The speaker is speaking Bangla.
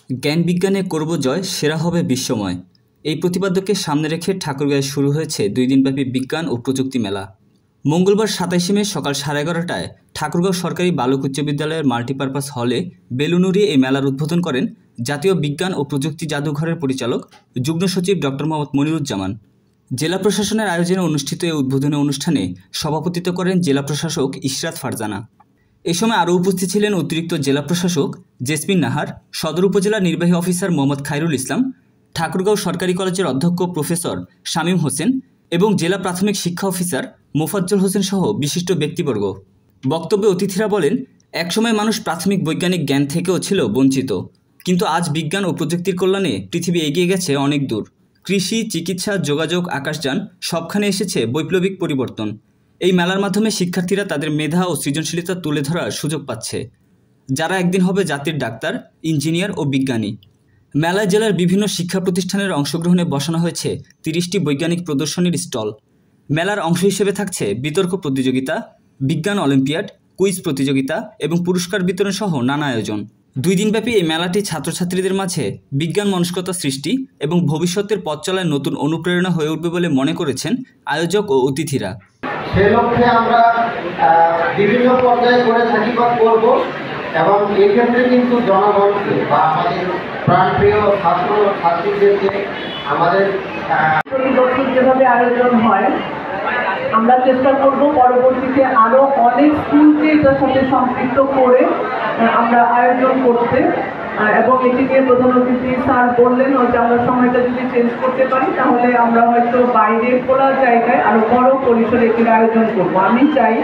জ্ঞান বিজ্ঞানে করব জয়, সেরা হবে বিশ্বময়। এই প্রতিপাদ্যকে সামনে রেখে ঠাকুরগাঁয়ে শুরু হয়েছে 2 দিনব্যাপী বিজ্ঞান ও প্রযুক্তি মেলা। মঙ্গলবার 27শে মে সকাল 11:30টায় ঠাকুরগাঁও সরকারি বালক উচ্চ বিদ্যালয়ের মাল্টিপারপাস হলে বেলুন উড়িয়ে এই মেলার উদ্বোধন করেন জাতীয় বিজ্ঞান ও প্রযুক্তি জাদুঘরের পরিচালক যুগ্ম সচিব ডক্টর মোহাম্মদ মনিরুজ্জামান। জেলা প্রশাসনের আয়োজনে অনুষ্ঠিত এই উদ্বোধনী অনুষ্ঠানে সভাপতিত্ব করেন জেলা প্রশাসক ইশরাত ফারজানা। এ সময় আরও উপস্থিত ছিলেন অতিরিক্ত জেলা প্রশাসক জেসমিন নাহার, সদর উপজেলা নির্বাহী অফিসার মোহাম্মদ খায়রুল ইসলাম, ঠাকুরগাঁও সরকারি কলেজের অধ্যক্ষ প্রফেসর শামীম হোসেন এবং জেলা প্রাথমিক শিক্ষা অফিসার মোফাজ্জল হোসেন সহ বিশিষ্ট ব্যক্তিবর্গ। বক্তব্যে অতিথিরা বলেন, একসময় মানুষ প্রাথমিক বৈজ্ঞানিক জ্ঞান থেকেও ছিল বঞ্চিত, কিন্তু আজ বিজ্ঞান ও প্রযুক্তির কল্যাণে পৃথিবী এগিয়ে গেছে অনেক দূর। কৃষি, চিকিৎসা, যোগাযোগ, আকাশযান সবখানে এসেছে বৈপ্লবিক পরিবর্তন। এই মেলার মাধ্যমে শিক্ষার্থীরা তাদের মেধা ও সৃজনশীলতা তুলে ধরার সুযোগ পাচ্ছে, যারা একদিন হবে জাতির ডাক্তার, ইঞ্জিনিয়ার ও বিজ্ঞানী। মেলায় জেলার বিভিন্ন শিক্ষা প্রতিষ্ঠানের অংশগ্রহণে বসানো হয়েছে 30টি বৈজ্ঞানিক প্রদর্শনীর স্টল। মেলার অংশ হিসেবে থাকছে বিতর্ক প্রতিযোগিতা, বিজ্ঞান অলিম্পিয়াড, কুইজ প্রতিযোগিতা এবং পুরস্কার বিতরণ সহ নানা আয়োজন। 2 দিনব্যাপী এই মেলাটি ছাত্রছাত্রীদের মাঝে বিজ্ঞান মনস্কতা সৃষ্টি এবং ভবিষ্যতের পথ চলায় নতুন অনুপ্রেরণা হয়ে উঠবে বলে মনে করেছেন আয়োজক ও অতিথিরা। সে লক্ষ্যে আমরা বিভিন্ন পর্যায়ে করে থাকি বা করব, এবং এক্ষেত্রে কিন্তু জনগণকে বা আমাদের প্রাণপ্রিয় ছাত্র ছাত্রীদেরকে আমাদের প্রতি বছর যেভাবে আয়োজন হয় আমরা চেষ্টা করব পরবর্তীতে আরও অনেক স্কুলকে এটার সাথে সম্পৃক্ত করে আমরা আয়োজন করতে, এবং এটি নিয়ে প্রধান অতিথি স্যার বললেন যে আমরা সময়টা যদি চেঞ্জ করতে পারি তাহলে আমরা হয়তো বাইরে খোলা জায়গায় আরও বড় পরিসরে এটির আয়োজন করব। আমি চাই